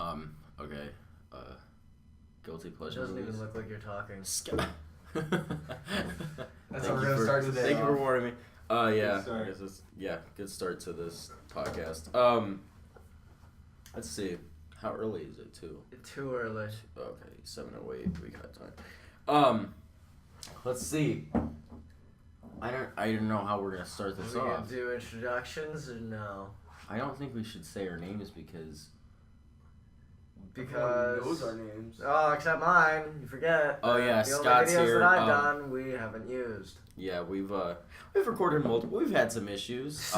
Okay. Guilty pleasure. It doesn't movies. even look like you're talking. That's how we're gonna start today. Thank you for warning me. Yeah. Good I guess good start to this podcast. Let's see. How early is it too? Too early. Okay, 7:08. We got time. Let's see. I don't know how we're gonna start this Are we off. gonna do introductions or no? I don't think we should say our names because. Because knows our names. Oh, except mine. You forget. Oh yeah, the Scott's only videos here. that I've done, we haven't used. Yeah, we've recorded multiple. We've had some issues.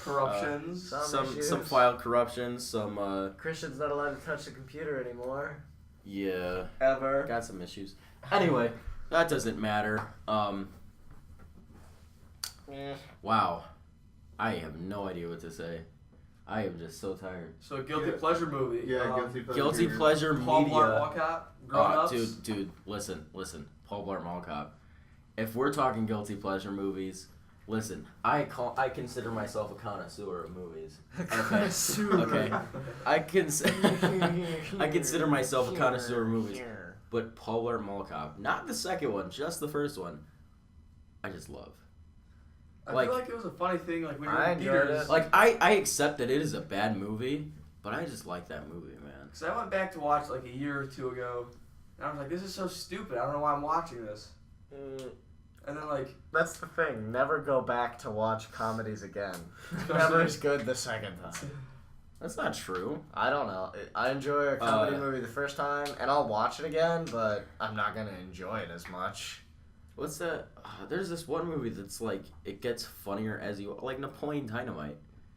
Corruptions. Some file corruptions. Some. Christian's not allowed to touch the computer anymore. Yeah. Ever. Got some issues. Anyway, that doesn't matter. Wow, I have no idea what to say. I am just so tired. So guilty pleasure movie. Yeah, guilty pleasure. Guilty pleasure Paul media. Blart Mall Cop. Grown ups. Dude, listen. Paul Blart Mall Cop. If we're talking guilty pleasure movies, listen. I consider myself a connoisseur of movies. Okay. I consider myself a connoisseur of movies. But Paul Blart Mall Cop, not the second one, just the first one, I just love. I feel like it was a funny thing, like when you were I in enjoyed theaters. it. Like I accept that it is a bad movie, but I just like that movie, man. Because I went back to watch like a year or two ago, and I was like, this is so stupid. I don't know why I'm watching this. And then like, That's the thing. Never go back to watch comedies again. Never as good the second time. That's not true. I don't know. I enjoy a comedy movie the first time, and I'll watch it again, but I'm not gonna enjoy it as much. What's that? There's this one movie that's like it gets funnier as you like Napoleon Dynamite.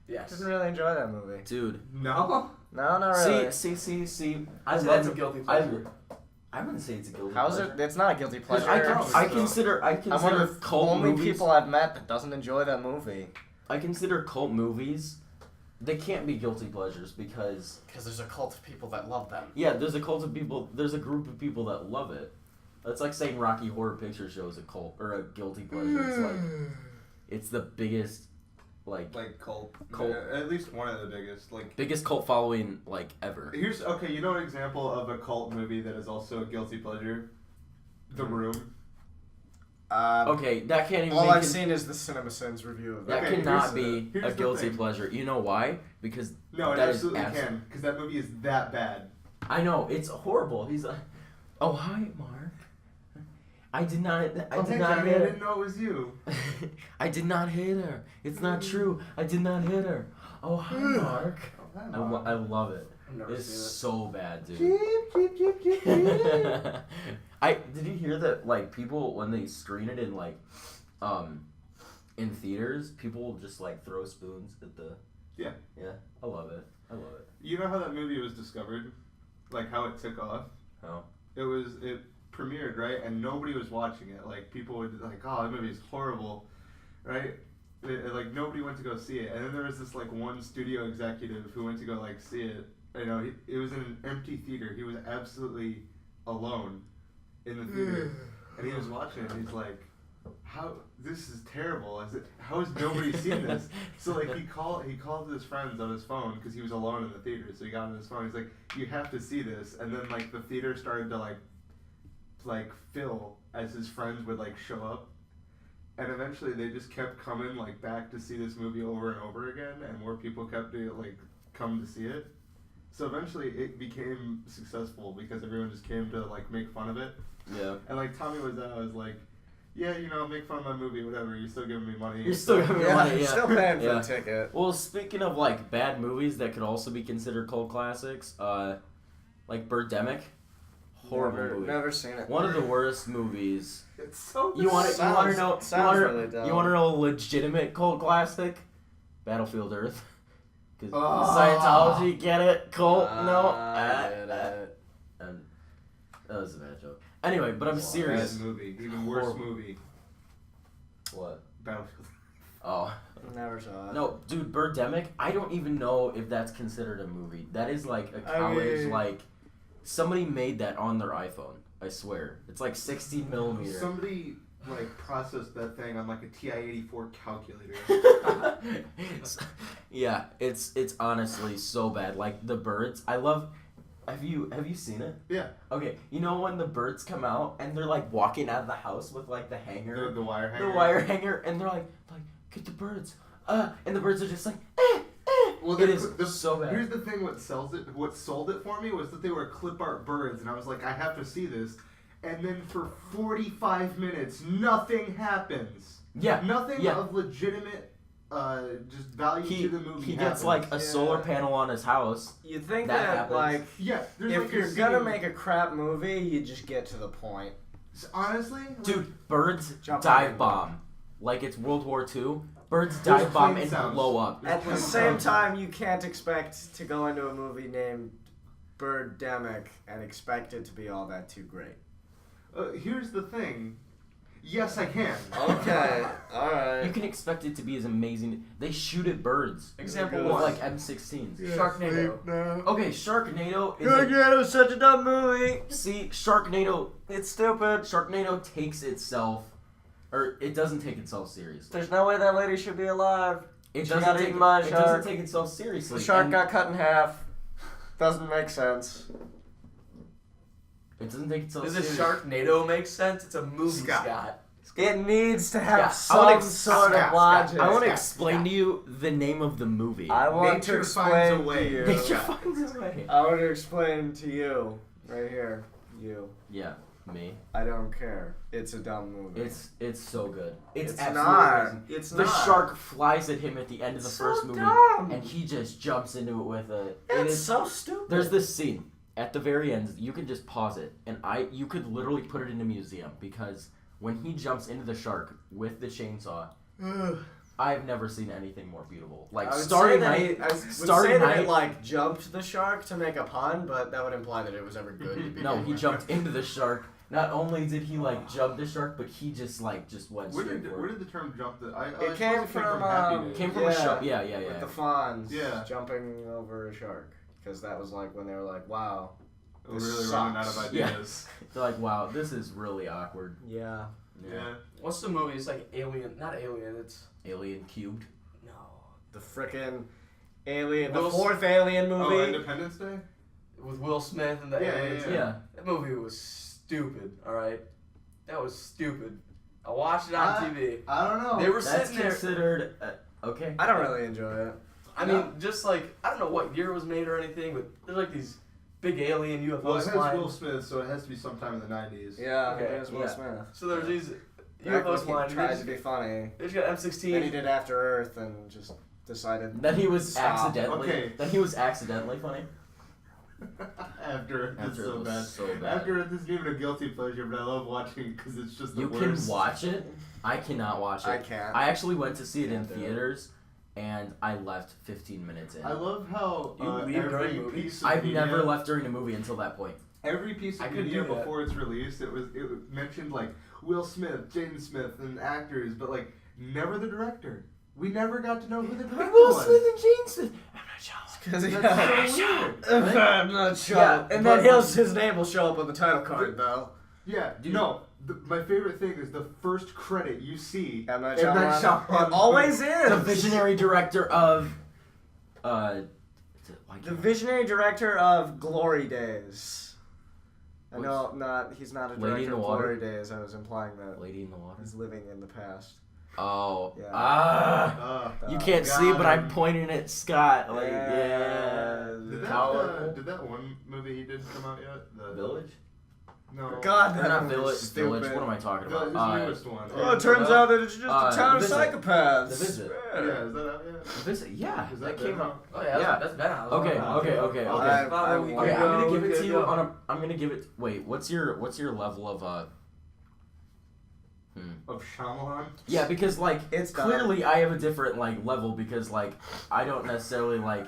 I yes. didn't really enjoy that movie. Dude. No? No, not really. See. That's a guilty pleasure. I wouldn't say it's a guilty How's pleasure. it? It's not a guilty pleasure. I consider I'm one of the cult only movies. people I've met that doesn't enjoy that movie. I consider cult movies. They can't be guilty pleasures because Because there's a cult of people that love them. yeah, there's a cult of people. There's a group of people that love it. That's like saying Rocky Horror Picture Show is a cult or a guilty pleasure. It's like it's the biggest, like cult. Cult. Yeah, at least one of the biggest. biggest cult following like ever. Here's you know an example of a cult movie that is also a guilty pleasure? The Room. Okay, that can't even. All make I've it- seen is the CinemaSins review of That that. Okay, cannot here's be a the guilty thing. pleasure. You know why? Because No, it that is absolutely abs- can, because that movie is that bad. I know it's horrible. He's like, "Oh hi, Mark. I did not. I did Okay, not Johnny, I hit her. didn't know it was you. I did not hit her. It's not true. I did not hit her. Oh hi, Mark. I love it. I've never It's seen it. so bad, dude. Keep. Did you hear that? Like people when they screen it in like, in theaters, people will just like throw spoons at the. Yeah. Yeah, I love it. You know how that movie was discovered? Like how it took off? How? It premiered, right? And nobody was watching it. Like people would like, oh, that movie is horrible, right? Like nobody went to go see it. And then there was this like one studio executive who went to go like see it. You know, it was in an empty theater. He was absolutely alone in the theater, and he was watching it. And he's like, "How this is terrible? How has nobody seen this?" So like he called his friends on his phone because he was alone in the theater. So he got on his phone. He's like, "You have to see this." And then like the theater started to like fill as his friends would like show up, and eventually they just kept coming like back to see this movie over and over again, and more people kept to like come to see it. So eventually it became successful because everyone just came to like make fun of it. Yeah. And like Tommy was like, yeah, you know, make fun of my movie, whatever. You're still giving me money. You're still giving me money. Yeah. Still paying for Yeah. the ticket. Well, speaking of like bad movies that could also be considered cult classics, like Birdemic, horrible movie. Never seen it. One of the worst movies. It's so You want to know? Sounds really dumb. You want to know a legitimate cult classic? Battlefield Earth. Because Oh. Scientology, get it? Cult? No. I get it. And that was a bad joke. Anyway, but I'm serious. Bad movie. Even worse Horrible. movie. What? Battlefield. Oh. Never saw it. No, dude, Birdemic, I don't even know if that's considered a movie. That is like a college, like, somebody made that on their iPhone. I swear. It's like 16 millimeter. Somebody like processed that thing on like a TI-84 calculator. Yeah, it's honestly so bad. Like the birds, I love. Have you seen it? Yeah. Okay, you know when the birds come out and they're like walking out of the house with like the hanger, The wire hanger. the wire hanger, and they're like get the birds, and the birds are just like Well, it is so bad. Here's the thing: what sold it for me was that they were clip art birds, and I was like, I have to see this. And then for 45 minutes, nothing happens. Yeah, Nothing yeah. of legitimate, just value to the movie. He gets like a solar panel on his house. You think That that, happens. like, Yeah, there's if like you're a gonna scene- make a crap movie, you just get to the point. honestly, like, Dude, birds Jump dive on. bomb. Like it's World War II. Birds There's dive bomb plane and sounds. blow up. There's At the plane same sounds. time, you can't expect to go into a movie named Birdemic and expect it to be all that too great. Here's the thing. Yes, I can. Okay, alright. You can expect it to be as amazing. They shoot at birds Example with one. like M16s. Sharknado. Okay, Sharknado is. Sharknado's such a dumb movie. See, Sharknado. It's stupid. Sharknado takes itself, or it doesn't take itself seriously. There's no way that lady should be alive. It She doesn't got take. eaten by a It shark. doesn't take itself seriously. The shark and got cut in half. Doesn't make sense. It doesn't take itself Does a seriously. Sharknado make sense? It's a movie, Scott. Scott. It needs to have Yeah, I wanna some sort Scott, of logic. I want to Scott, explain Scott. to you the name of the movie. I want Nature to explain finds a to way. you. Nature finds its way. I want to explain to you, right here, you. Yeah, me. I don't care. It's a dumb movie. It's so good. It's absolutely not. amazing. It's The not. shark flies at him at the end of the So first movie, dumb. and he just jumps into it with a. It It's is so stupid. There's this scene at the very end. You can just pause it, and you could literally put it in a museum because when he jumps into the shark with the chainsaw, I've never seen anything more beautiful. Like I would Starry say that Night. I would Starry say that Night. it like jumped the shark to make a pun, but that would imply that it was ever good. To begin No, he with. jumped into the shark. Not only did he like jump the shark, but he just went Where straight did for it. the term jump? It came from Happy Days. Came from a yeah, show. Yeah. with the fawns Yeah. jumping over a shark, because that was like when they were like, "Wow, We're this really running out of sucks." Yeah. ideas. They're like, wow, this is really awkward. yeah." Yeah. What's the movie? It's like Alien. Not Alien. It's Alien cubed. no. The frickin' Alien, Will the fourth Alien Oh, movie. Independence Day. With Will Smith and the Yeah, aliens. Yeah. That movie was stupid. All right. That was stupid. I watched it on I- TV. I don't know. They were That's sitting there. considered okay. I don't really enjoy it. I mean, just like I don't know what year it was made or anything, but there's like these big alien UFOs Well, it has flying. Will Smith, so it has to be sometime in the 90s. Yeah, Okay, it is Will yeah. Smith. So there's these Back when UFOs he flying. tried to be funny. They just got Then he M16. did After Earth and just decided. That he was Stop. accidentally. Okay. That he was accidentally funny. After Earth is After so it was bad. so bad. After Earth isn't even a guilty pleasure, but I love watching because it's just the You worst. can watch it. I cannot watch it. I can't. I actually went to see it in Can't do it. theaters, and I left 15 minutes in. I love how You leave every during movies? piece of I've media, never left during a movie until that point. Every piece I of could media do that. before it's released, it mentioned like Will Smith, Jaden Smith, and actors, but like never the director. We never got to know who the director Will was. Smith and Jane Smith. I'm not sure. Because That's so weird. I'm not sure. Yeah, and but- then his name will show up on the title card, though. Yeah, Dude. no. My favorite thing is the first credit you see. M. Night M. Night Shyamalan. Shyamalan. It always is. The visionary director of. Why The can't I- visionary director of Glory Days. No, What's- he's not a Lady director in the of Water? Glory Days. I was implying that Lady in the Water. he's living in the past. Oh. Yeah. Ah. You can't see, but I'm pointing at Scott. Like, yeah. Did Powerful. that one movie he did come out yet? The Village? No. God, Or that not movie's Village. stupid. Village. What am I talking The, about? his newest one. Oh, it turns out that it's just a town of The Visit. psychopaths. The Visit. Yeah, is that out yet? Visit. Yeah, Is that that came Venom? out. Oh yeah, Yeah. that's Venom. Okay. I Okay. want- Okay, I'm gonna give it to you on. on a. I'm gonna give it. Wait, what's your level of Of Shyamalan? Yeah, because like It's dumb. clearly I have a different like level because like I don't necessarily like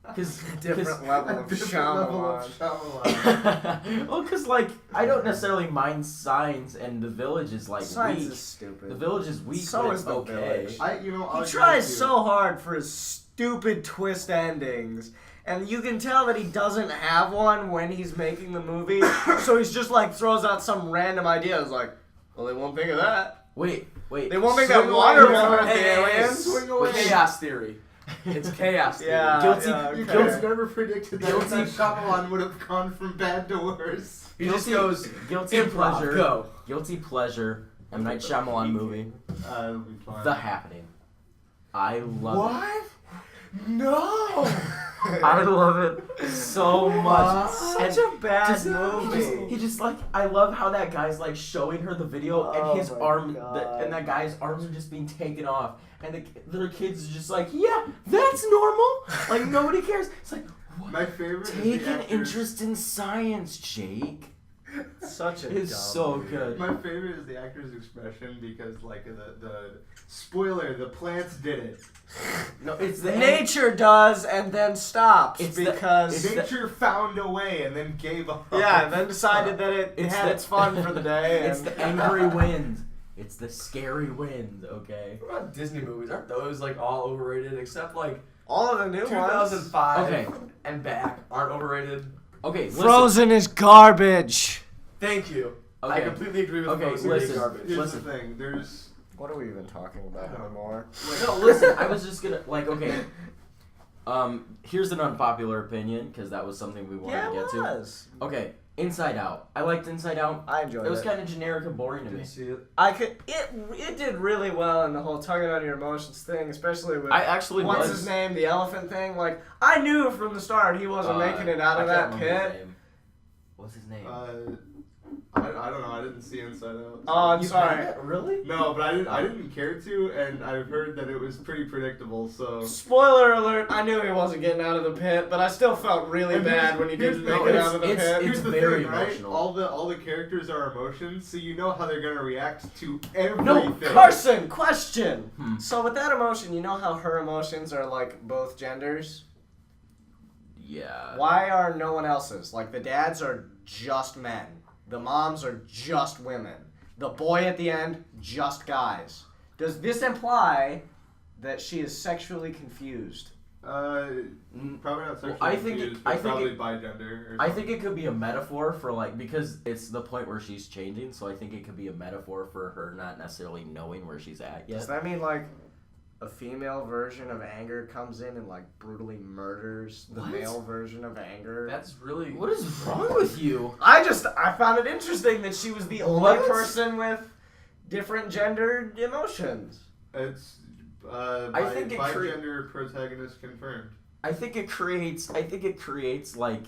because Different level of Different level of Shyamalan. Shyamalan. well, because like I don't necessarily mind Signs and The Village is like Science weak. is stupid. The Village is weak, So but is it's The okay. Village. I'll He agree tries with you. so hard for his stupid twist endings, and you can tell that he doesn't have one when he's making the movie. So he's just like throws out some random idea. It's like, Well, they won't think of that. Wait. They won't make that water one with the Hey, aliens. Swing away. Chaos theory. It's chaos theory. Yeah. Guilty. You okay. guys never predicted that Shyamalan would have gone from bad to worse. He just goes Guilty improv. pleasure. Go. Guilty pleasure. M. Night Shyamalan movie. It'll be fine. The Happening. I love What? No! it. I love it so much. Such a bad movie. He just like, I love how that guy's like showing her the video and his my arm, God. and that guy's arms are just being taken off, and their kids are just like, yeah, that's normal. Like nobody cares. It's like, what? My favorite Take is the an actors. interest in science, Jake. Such a It's dumb so movie. good. My favorite is the actor's expression because, like, the spoiler, the plants did it. No, it's the Nature does and then stops It's because Nature found a way and then gave up. yeah, and then decided that it It's had the- its fun for the day. It's and the angry wind. It's the scary wind. Okay. What about Disney movies? Aren't those like all overrated except like all of the new ones. 2005 Okay. and back aren't overrated? Okay. Listen. Frozen is garbage. Thank you. I Okay. completely agree with Okay, Frozen listen. being garbage. Here's Listen. the thing. There's What are we even talking about anymore? No, listen. I was just gonna like. Okay. Here's an unpopular opinion because that was something we wanted Yeah, to it get to. was. Okay. Inside Out. I liked Inside Out. I enjoyed It was it. kind of generic and boring to me. Didn't see it. I could. It did really well in the whole tugging on your emotions thing, especially with I actually what's was. his name, the elephant thing. Like I knew from the start he wasn't making it out of I that can't remember his pit. name. What's his name? I don't know. I didn't see Inside Out. Oh, I'm You sorry. haven't? Really? No, but I didn't care to, and I've heard that it was pretty predictable. So. Spoiler alert! I knew he wasn't getting out of the pit, but I still felt really And bad when he here's didn't the- make it it's- out of the it's- pit. Here's the very thing, right? emotional. All the characters are emotions, so you know how they're gonna react to everything. No, Carson, question. Hmm. So with that emotion, you know how her emotions are like both genders? Yeah. Why are no one else's? Like the dads are just men. The moms are just women. The boy at the end, just guys. Does this imply that she is sexually confused? Probably not sexually I think confused, it- but I think probably it- bigender. Or I think it could be a metaphor for like because it's the point where she's changing, so I think it could be a metaphor for her not necessarily knowing where she's at Does yet. that mean like a female version of anger comes in and like brutally murders the What? male version of anger? That's really. What is wrong with you? I found it interesting that she was the only What? person with different gendered emotions. It's I think it bigender protagonist confirmed. I think it creates like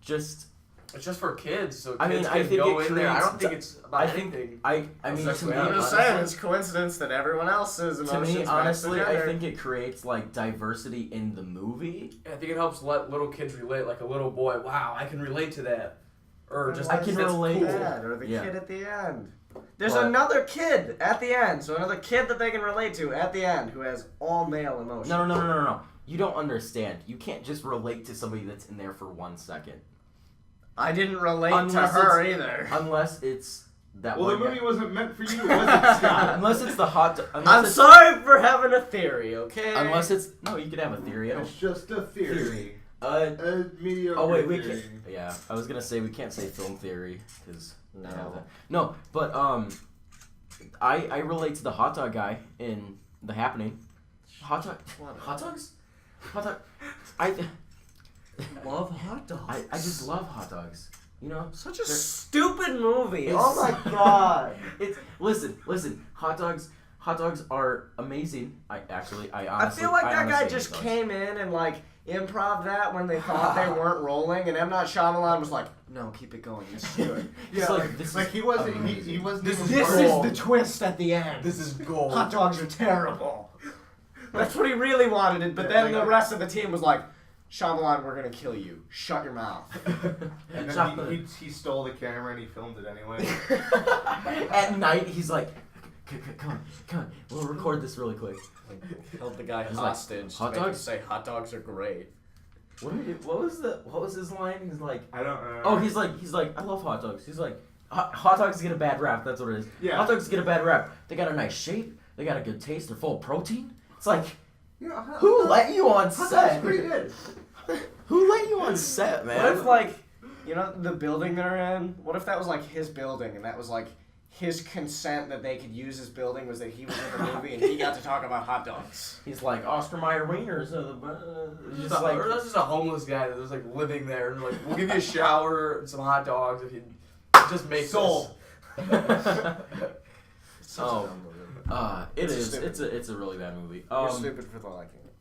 just It's just for kids, so kids I mean, can I think go it in there. I don't creates- think it's about I think anything. I mean to Sexually, me, I'm I'm just honestly- saying, it's coincidence that everyone else's to emotions me match the honestly, I gender. think it creates like diversity in the movie. I think it helps let little kids relate, like a little boy. Wow, I can relate to that, or just I can that's relate. Cool. Dad or the Yeah. kid at the end. There's But- another kid at the end, so another kid that they can relate to at the end who has all male emotions. No. You don't understand. You can't just relate to somebody that's in there for 1 second. I didn't relate Unless to her it's- either. Unless it's that Well, the one guy. movie wasn't meant for you, was it, Scott? Unless it's the hot. Unless I'm it's, sorry for having a theory, okay? Unless it's no, you could have a theory. I don't. It's just a theory. Uh. A mediocre Oh wait, we theory. can't. Yeah, I was gonna say we can't say film theory because No. No, but I relate to the hot dog guy in The Happening. Hot dog. Hot dogs. Hot dog. I love hot dogs. I just love hot dogs. You know. Such a They're- stupid movie. It's- Oh my god. It's listen. Hot dogs are amazing. I honestly. I feel like that guy honestly just hate dogs. came in and like improv that when they thought they weren't rolling, and M. Night Shyamalan was like, "No, keep it going. This is good. He's Yeah, like, this like is he wasn't. He amazing. wasn't. This even is part This of- is the twist at the end. This is gold. Hot dogs are terrible." That's what he really wanted it, but Yeah, then like- the rest of the team was like, "Shyamalan, we're gonna kill you. Shut your mouth." And Shut then he stole the camera and he filmed it anyway. At night, he's like, come on, we'll record this really quick. Held the guy He's like, hostage. "Hot to make him dogs?" say hot dogs are great. What was his line? He's like, I don't know. oh, he's like, I love hot dogs. He's like, hot dogs get a bad rap. That's what it is. Yeah. Hot dogs get a bad rap. They got a nice shape. They got a good taste. They're full of protein. It's like, Yeah, who let you on Hot set? dog's pretty good. Who let you on set, man? What if like, you know, the building they're in? What if that was like his building and that was like his consent that they could use his building was that he was in the movie and he got to talk about hot dogs. He's like Oscar Mayer Wieners. Or that's just a homeless guy that was like living there and like, we'll give you a shower and some hot dogs if you just make Sold. this. It's a really bad movie. You're stupid for liking it.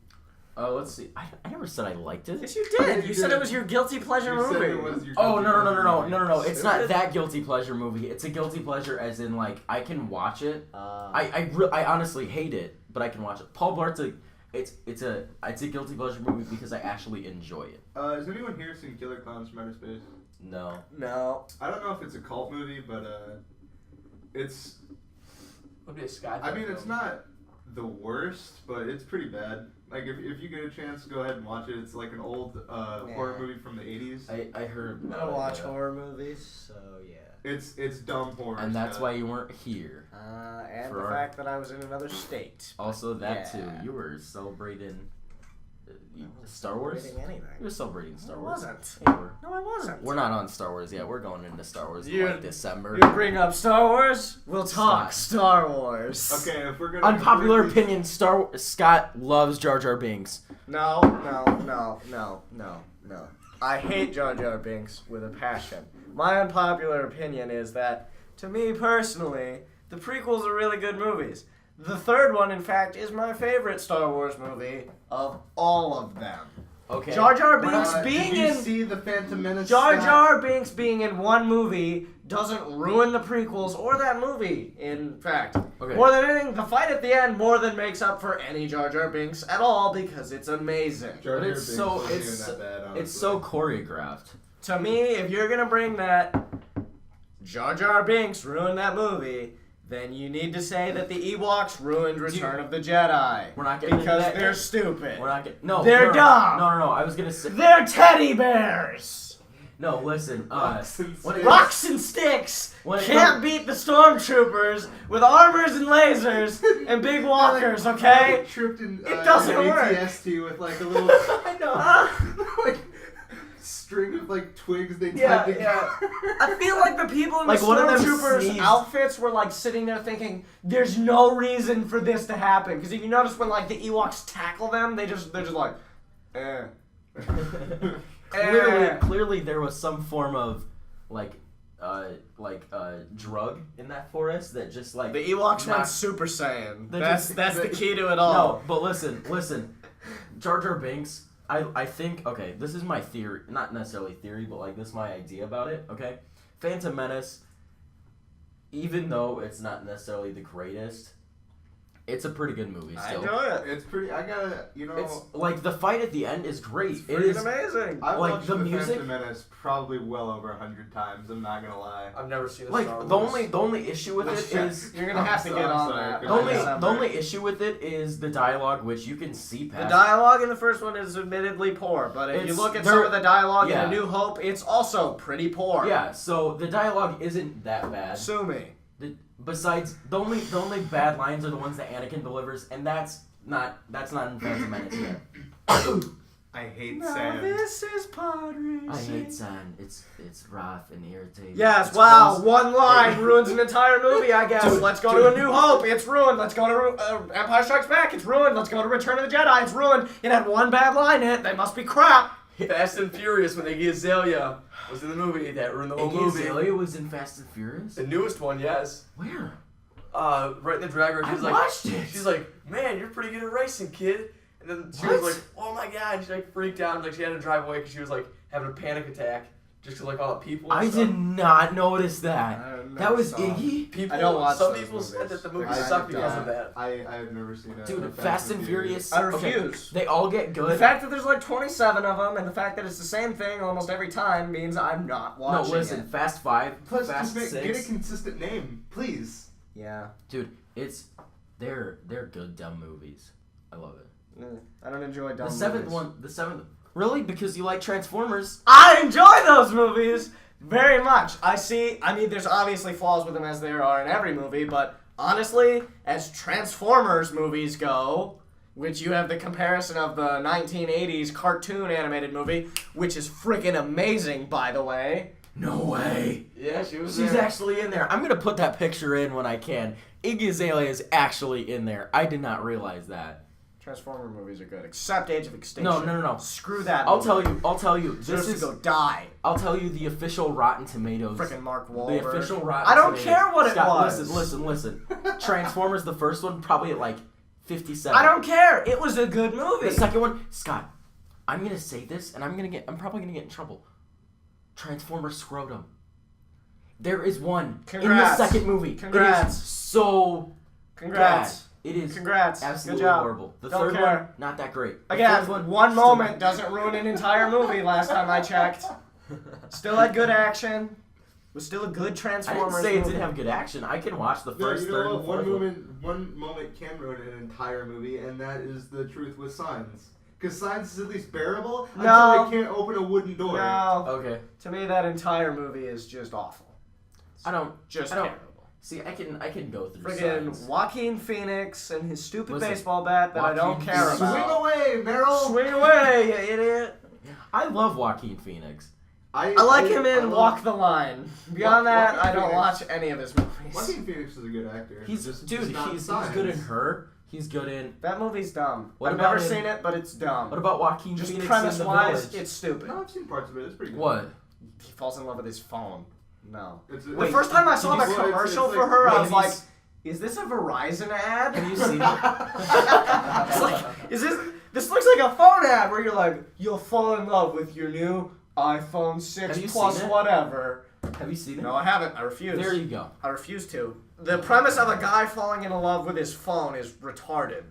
Let's see. I never said I liked it. Yes, you did. You said it was your guilty pleasure You said movie. it was your Oh guilty no! pleasure movie. It's not that guilty pleasure movie. It's a guilty pleasure as in like I can watch it. I honestly hate it, but I can watch it. Paul Blart, it's a guilty pleasure movie because I actually enjoy it. Has anyone here seen Killer Clowns from Outer Space? No. No. I don't know if it's a cult movie, but it's. Would be a sky. I mean, it's not the worst, but it's pretty bad. Like if you get a chance, go ahead and watch it. It's like an old horror movie from the 80s. I heard. I don't watch horror movies, so yeah. It's dumb horror. And that's why you weren't here. And the fact that I was in another state. Also, that too. You were celebrating Star Wars. Anything. You were celebrating Star Wars. I wasn't. Yeah, you were. No, I wasn't. We're not on Star Wars yet. We're going into Star Wars in like December. You bring up Star Wars? We'll talk Star Wars. Okay, if we're gonna. Unpopular opinion: Scott loves Jar Jar Binks. No. I hate Jar Jar Binks with a passion. My unpopular opinion is that, to me personally, the prequels are really good movies. The third one, in fact, is my favorite Star Wars movie of all of them. Okay. Jar Jar Binks being did you in see the Phantom Menace? Jar Jar Binks being in one movie doesn't ruin the prequels or that movie. In fact, more than anything, the fight at the end more than makes up for any Jar Jar Binks at all because it's amazing. Jar Jar But it's so Binks isn't that bad, it's so choreographed. To me, if you're gonna bring that Jar Jar Binks ruined that movie, then you need to say that the Ewoks ruined Return of the Jedi. We're not getting because into that they're yet. stupid. We're not getting. No, They're dumb. No. I was gonna say. They're teddy bears. No, listen. Rocks and sticks When it can't beat the stormtroopers with armors and lasers and big walkers. Okay? Tripped in, It doesn't work. ATST with like a little I know. like string of like twigs they tied together. Yeah. I feel like the people in Like the one of them stormtroopers' sneezed. outfits were like sitting there thinking, "There's no reason for this to happen." Because if you notice when like the Ewoks tackle them, they're just like, Clearly, there was some form of drug in that forest that just like The Ewoks went knocked- Super Saiyan. They're That's just- the key to it all. No, but listen. Jar Jar Binks. I think this is my theory, not necessarily theory, but like this is my idea about it. Okay, Phantom Menace. Even though it's not necessarily the greatest, it's a pretty good movie I still. enjoy it. It's pretty. I gotta, It's like the fight at the end is great. It is amazing. I like, watched the the music- Phantom Menace probably well over 100 times. I'm not gonna lie. I've never seen a Like Star the Wars. only issue with it is You're gonna have to get on that. the only issue with it is the dialogue, which you can see The past. dialogue in the first one is admittedly poor, but if you It's- look at there- some of the dialogue yeah. in A New Hope, it's also pretty poor. Yeah, so the dialogue isn't that bad. Sue me. Besides, the only bad lines are the ones that Anakin delivers, and that's not in Phantom Menace yet. I hate Now sand. this is pod racing. I hate sand. It's rough and irritating. Yes, It's wow, close. one line ruins an entire movie, I guess. Dude, Let's go to A New Hope, it's ruined. Let's go to Empire Strikes Back, it's ruined. Let's go to Return of the Jedi, it's ruined. It had one bad line in it, they must be crap. Fast and Furious when Iggy Azalea was in the movie that ruined the whole movie. Azalea was in Fast and Furious? The newest one, yes. Where? Right in the drag race. I She's like, watched it. She's like, man, you're pretty good at racing, kid. And then she What? was like, oh my god. And she like freaked out. And, like she had to drive away because she was like having a panic attack just because like all the people. And I stuff. did not notice that. That was saw it. Iggy? People, I don't watch some those people said movies. that the movie I sucked don't. because of that. I've never seen it. Dude, Fast and Furious. I okay, refuse. they all get good. The fact that there's like 27 of them, and the fact that it's the same thing almost every time means I'm not no, watching listen. it. Fast 5, Plus, Fast just 6. get a consistent name, please. Yeah. Dude, they're good dumb movies. I love it. I don't enjoy dumb The seventh movies. one, the seventh. Really? Because you like Transformers? I enjoy those movies very much. I mean, there's obviously flaws with them as there are in every movie, but honestly, as Transformers movies go, which you have the comparison of the 1980s cartoon animated movie, which is freaking amazing, by the way. No way. Yeah, she was She's there. actually in there. I'm going to put that picture in when I can. Iggy Azalea is actually in there. I did not realize that. Transformer movies are good, except Age of Extinction. No. Screw that. I'll tell you. This is go die. I'll tell you the official Rotten Tomatoes. Frickin' Mark Wahlberg. The official Rotten I don't Tomatoes. care what Scott, it was. Listen. Transformers, the first one, probably at like 57. I don't care. It was a good movie. The second one, Scott, I'm gonna say this, and I'm probably gonna get in trouble. Transformers scrotum. There is one in the second movie. Congrats. It is so Congrats. bad. It is Congrats. absolutely Good job. horrible. The Don't third care. one, not that great. The Again, fourth one still moment bad. doesn't ruin an entire movie. Last time I checked, still had good action. Was still a good I Transformers. didn't say it movie. didn't have good action. I can watch the No, first, you know third, what? and fourth One moment can ruin an entire movie, and that is the truth with Signs. Because Signs is at least bearable No. until they can't open a wooden door. No. Okay. To me, that entire movie is just awful. I don't Terrible. see. I can go through. Friggin' Signs. Joaquin Phoenix and his stupid Listen, baseball bat that I don't Joaquin care Phoenix- about. Swing away, Meryl! Swing away, you idiot. I love Joaquin Phoenix. I like him I in love- Walk the Line. Beyond that, Joaquin I don't Phoenix- watch any of his movies. Joaquin Phoenix is a good actor. He's not he's Signs. good in Her. He's good in. That movie's dumb. What I've about never in- seen it, but it's dumb. What about Joaquin Just Phoenix in premise-wise, The it's stupid. No, I've seen parts of it. It's pretty good. What? He falls in love with his phone. No. The The first time I saw the Well, it's commercial like- for her, I Wait, was have like, you s- is this a Verizon ad? Have you seen It's like, is this looks like a phone ad where you're like, you'll fall in love with your new iPhone 6 Have you plus seen it? whatever. Have you seen it? No, I haven't. I refuse. There you go. I refuse to. The premise of a guy falling in love with his phone is retarded.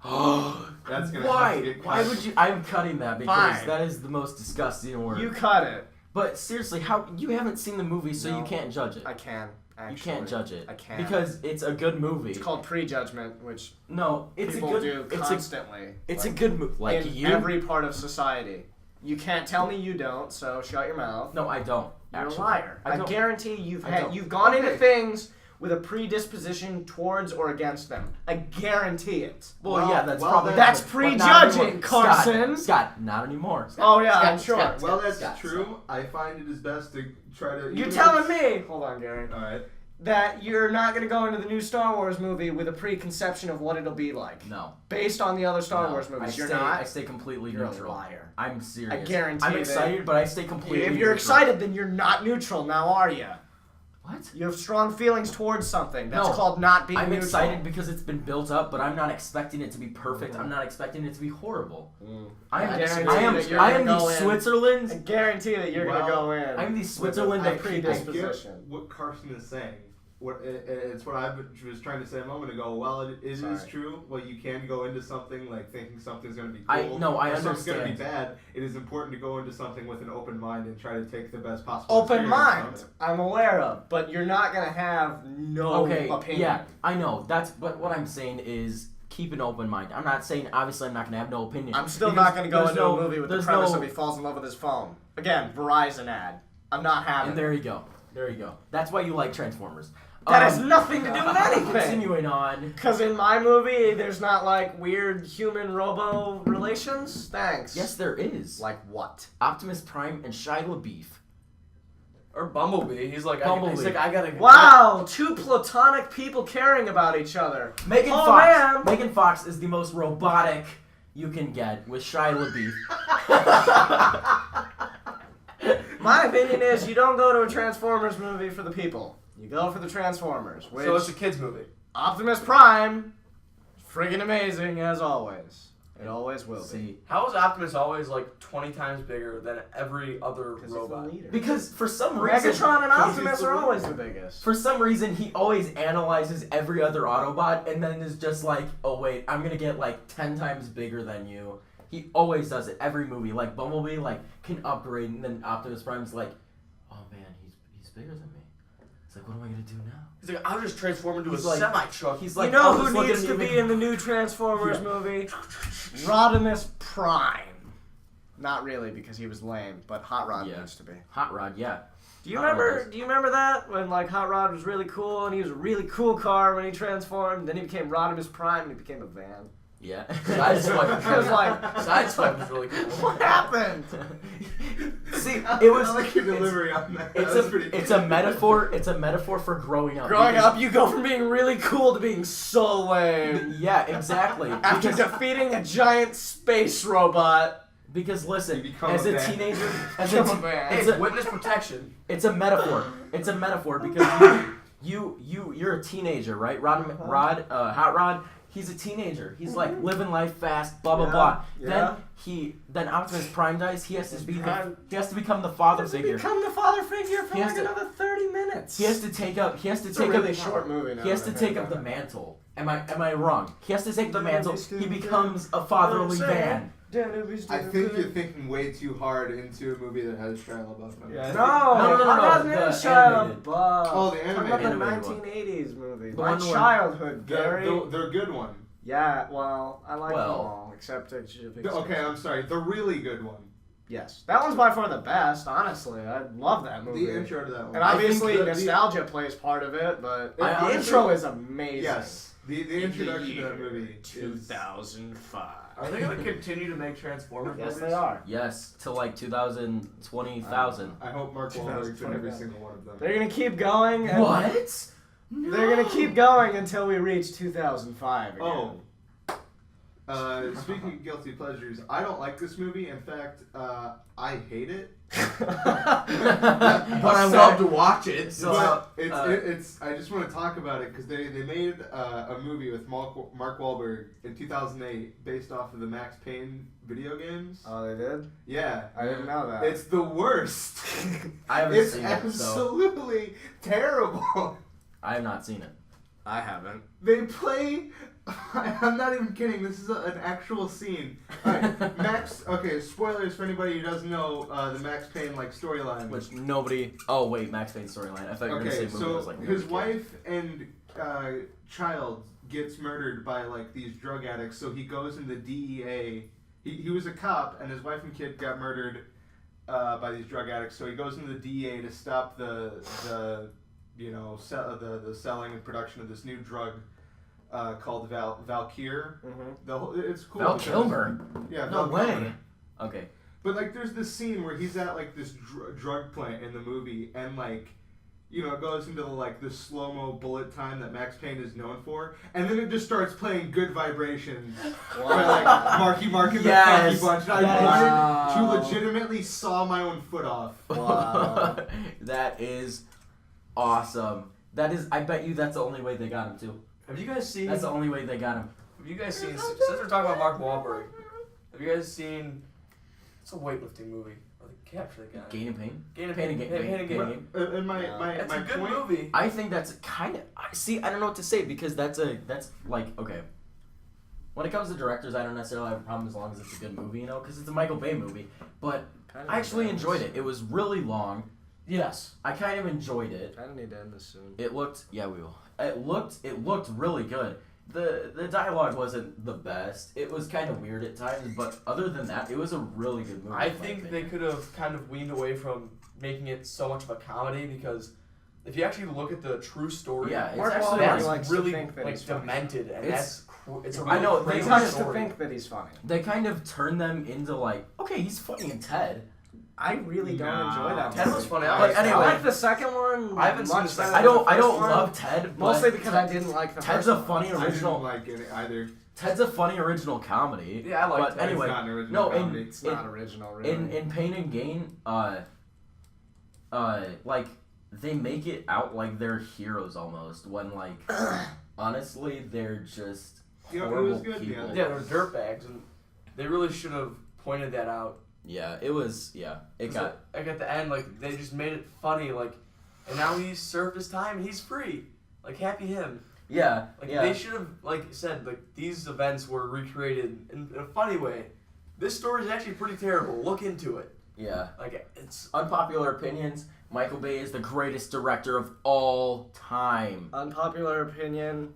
That's gonna have to Why? get Why cut. would you? I'm cutting that because Fine. that is the most disgusting word. You cut it. But seriously, how you haven't seen the movie, so No. you can't judge it. I can. Actually. You can't judge it. I can. Because it's a good movie. It's called prejudgment, which No, it's people a good. do It's constantly. It's like, a good movie. Like in you. every part of society. You can't tell me you don't, so shut your mouth. No, I don't. You're Actually. a liar. I I don't. guarantee you've I had don't. you've gone into Okay. things with a predisposition towards or against them. I guarantee it. Well, yeah, that's well, probably. that's but not prejudging, anymore. Carson. Scott, not anymore. Oh yeah, Scott, I'm sure. Scott. Well, that's Scott, true. I find it is best to try to. You're even telling if it's- me, hold on, Gary, Alright. that you're not going to go into the new Star Wars movie with a preconception of what it'll be like, No. based on the other Star No. Wars movies. I You're stay, not. I stay completely You're a neutral. liar. I'm serious. I guarantee I'm that- excited, but I stay completely If neutral. you're excited, then you're not neutral. Now are you? What? You have strong feelings towards something. That's No. called not being I'm neutral. excited because it's been built up, but I'm not expecting it to be perfect. I'm not expecting it to be horrible. I am. I guarantee I am. that you're I am gonna the go in. Switzerland. I guarantee that you're going to Well, go in. I'm the Switzerland with a of I predisposition. get what Carson is saying. It's what I was trying to say a moment ago. Well, it is Sorry. true. Well, you can go into something like thinking something's going to be I cool. know, I or something's going to be understand. bad. It is important to go into something with an open mind and try to take the best possible. Open experience from mind. it. I'm aware of, but you're not going to have no Okay. opinion. Yeah, I know. That's. But what I'm saying is keep an open mind. I'm not saying obviously I'm not gonna have no opinion. I'm still Because not going to go there's into no- a movie with the there's premise no- of he falls in love with his phone. Again, Verizon ad. I'm not having And there you go. There you go. That's why you like Transformers. That has nothing to do with anything. Continuing on. Because in my movie, there's not like weird human-robo relations. Thanks. Yes, there is. Like what? Optimus Prime and Shia LaBeouf. Or Bumblebee. He's like, Bumblebee. I gotta. Wow, two platonic people caring about each other. Megan Oh, Fox. man. Megan Fox is the most robotic you can get with Shia LaBeouf. My opinion is you don't go to a Transformers movie for the people. You go for the Transformers, which So it's a kids movie. Optimus Prime, friggin' amazing as always. It always will be. See, How is Optimus always like 20 times bigger than every other 'Cause he's the robot? leader. because for some reason, Megatron and he's Optimus the are leader. always the biggest. For some reason, he always analyzes every other Autobot and then is just like, oh wait, I'm gonna get like 10 times bigger than you. He always does it every movie. Like Bumblebee, like can upgrade, and then Optimus Prime's like, oh man, he's bigger than me. It's like, what am I gonna do now? He's like, I'll just transform into He's a like- semi-truck. He's You like, know oh, who just look needs at to me, be in the new Transformers Yeah. movie? Rodimus Prime. Not really, because he was lame, but Hot Rod Yeah. needs to be. Hot Rod, yeah. Do you Hot Rod remember? does. Do you remember that when like Hot Rod was really cool and he was a really cool car when he transformed? Then he became Rodimus Prime and he became a van. Yeah. Sideswipe. I was like, Sideswipe was really cool. what happened? See, it was. I like your delivery on that. It's That's a pretty it's good. a metaphor. It's a metaphor for growing up. Growing because- up, you go from being really cool to being so lame. Yeah, exactly. After Because, defeating a giant space robot. Because listen, You become as a a man. teenager, as Become a a te- man. it's Hey, a witness protection. it's a metaphor. It's a metaphor because you're a teenager, right? Hot Rod. He's a teenager. He's like living life fast, blah blah Yeah, blah. yeah. Then Optimus Prime dies. He has to be Prime- he has to become the father Does he figure. become the father figure for He has like to- another 30 minutes? He has to take up. He has to It's take a really up. short movie now. He has to take up the mantle. Am I wrong? He has to take the mantle. He becomes a fatherly man. I think you're thinking way too hard into a movie that has Shia LaBeouf in it. No, No, I'm not the into Shia animated. LaBeouf. Oh, the Talking about the animated one. 1980s movie. The My one where- childhood, Gary. The good one. Yeah, well, I like them Well. all, except Okay, I'm sorry. The really good one. Yes, that one's by far the best. Honestly, I love that movie. The intro to that one. And obviously, I think nostalgia plays part of it, but I the honestly- intro is amazing. Yes. The introduction to that movie is 2005. Are they gonna continue to make Transformers Yes, movies? they are. Yes, to like 2020,000. I hope Mark Wahlberg's in every single one of them. They're gonna keep going. And What? They're gonna keep going until we reach 2005 again. Oh. Speaking of guilty pleasures, I don't like this movie. In fact, I hate it. But I love to watch it. So, But it's. I just want to talk about it because they made a movie with Mark Wahlberg in 2008 based off of the Max Payne video games. Oh, they did? Yeah, I didn't know that. it's the worst. I haven't It's seen it, so absolutely terrible. I have not seen it. I haven't. They play. I'm not even kidding. This is an actual scene. Alright, Max. Okay, spoilers for anybody who doesn't know the Max Payne storyline. Which nobody. Oh wait, Max Payne storyline. I thought you were Okay, gonna say movie. I was so like, his okay. wife and child gets murdered by these drug addicts. So he goes in the DEA. He was a cop, and his wife and kid got murdered by these drug addicts. So he goes into the DEA to stop the selling and production of this new drug called Valkyr. Mm-hmm. It's cool. Val because- Kilmer. Yeah, No Val way. Kilmer. Okay. But there's this scene where he's at this drug plant in the movie, and it goes into the slow mo bullet time that Max Payne is known for, and then it just starts playing "Good Vibrations" by Marky Mark and Yes. the Funky Bunch. Yes. I wanted to legitimately saw my own foot off. Wow. That is awesome. That is. I bet you that's the only way they got him too. Have you guys seen? That's the only way they got him. Have you guys seen? Since we're talking about Mark Wahlberg, have you guys seen? It's a weightlifting movie. Or they capture the guy. Gain and Pain. Gain and Pain Pain. and Pain Gain. and Gain Gain. and Gain. And my That's my a good point. movie. I think that's kind of. See, I don't know what to say because that's okay. When it comes to directors, I don't necessarily have a problem as long as it's a good movie, because it's a Michael Bay movie. But I actually enjoyed it. It was really long. Yes. I kind of enjoyed it. I need to end this soon. It looked. Yeah, we will. It looked really good. The dialogue wasn't the best. It was kind of weird at times, but other than that, it was a really good movie. I in my think they opinion. could have kind of weaned away from making it so much of a comedy because if you actually look at the true story, Yeah, it's Mark actually Wahlberg that's likes to really think that he's funny. demented, and It's- it's a I really know, they crazy He kind likes to story. think that he's funny. They kind of turned them into okay, he's funny in Ted. I really don't No. enjoy that Ted movie. was funny. But anyway, I like the second one. I haven't seen much the second better I than don't. the I don't first one, love Ted. But mostly because I didn't like the Ted's first a one. funny I original. didn't like it either. Ted's a funny original comedy. Yeah, I like But Ted. anyway, It's not an original no, in comedy. It's not original, really. in Pain and Gain, they make it out like they're heroes almost. When honestly, they're just You know, it horrible was good, people. Yeah, they're dirtbags, and they really should have pointed that out. Yeah, it was. Yeah, it got. Like at the end, they just made it funny, and now he's served his time and he's free. Happy him. Yeah, yeah. They should have said these events were recreated in a funny way. This story is actually pretty terrible. Look into it. Yeah. It's Unpopular opinions. Michael Bay is the greatest director of all time. Unpopular opinion,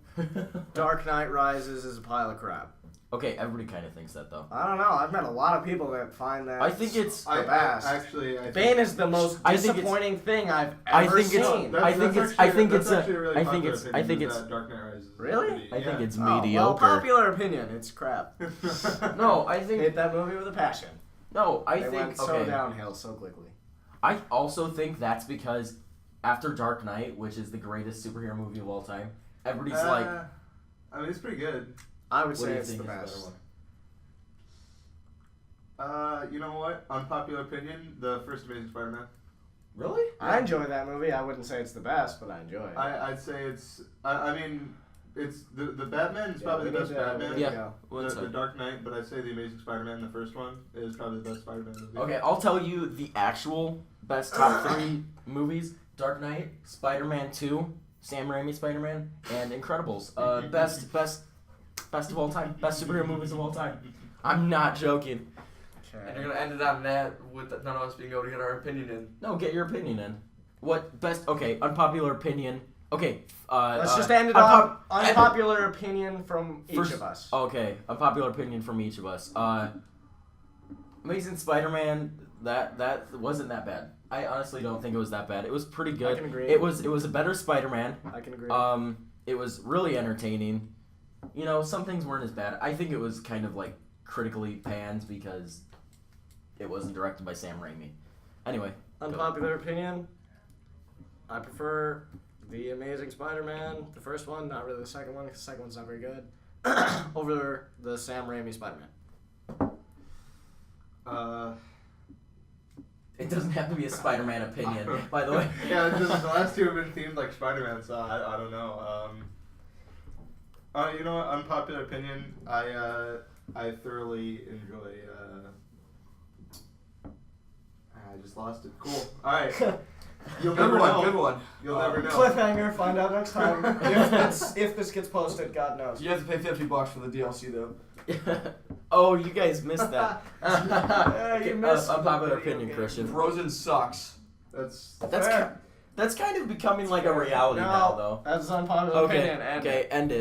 Dark Knight Rises is a pile of crap. Okay, everybody kind of thinks that though. I don't know. I've met a lot of people that find that I think it's the best. Bane is the most disappointing thing I've ever seen. I think it's Dark Knight Rises. Really? I think it's Well, mediocre. popular opinion, it's crap. No, I think Hate that movie with a passion. no, I They think went so downhill so quickly. I also think that's because after Dark Knight, which is the greatest superhero movie of all time, everybody's like, I mean, it's pretty good. I would what do say you it's the think is a better best. one? You know what? Unpopular opinion: the first Amazing Spider-Man. Really? I enjoy that movie. I wouldn't say it's the best, but I enjoy it. I'd say it's. I mean, it's the Batman is probably we the best need to- Batman. we need to Yeah. go. The Dark Knight, but I'd say the Amazing Spider-Man, the first one, is probably the best Spider-Man movie. Okay, I'll tell you the actual best top 3 movies: Dark Knight, Spider-Man 2, Sam Raimi Spider-Man, and Incredibles. Best of all time. Best superhero movies of all time. I'm not joking. And you're gonna end it on that with none of us being able to get our opinion in. No, get your opinion in. What best? Okay, unpopular opinion. Okay. Let's just end it on unpopular opinion from each of us. Okay, unpopular opinion from each of us. Amazing Spider-Man. That wasn't that bad. I honestly don't think it was that bad. It was pretty good. I can agree. It was a better Spider-Man. I can agree. It was really entertaining. You know, some things weren't as bad. I think it was kind of like critically panned because it wasn't directed by Sam Raimi. Anyway. Unpopular opinion. I prefer the Amazing Spider-Man, the first one, not really the second one, because the second one's not very good, over the Sam Raimi Spider-Man. It doesn't have to be a Spider-Man opinion, by the way. Yeah, the last two have been themed like Spider-Man, so I don't know. You know what? Unpopular opinion. I thoroughly enjoy. I just lost it. Cool. All right. You'll never know. Good one. You'll never know. Cliffhanger, find out next time. if this gets posted, God knows. You have to pay $50 for the DLC though. Oh, you guys missed that. You missed unpopular the video opinion, game. Christian. Frozen sucks. That's That's kind of becoming like a reality now, though. That's unpopular opinion. Okay, end it.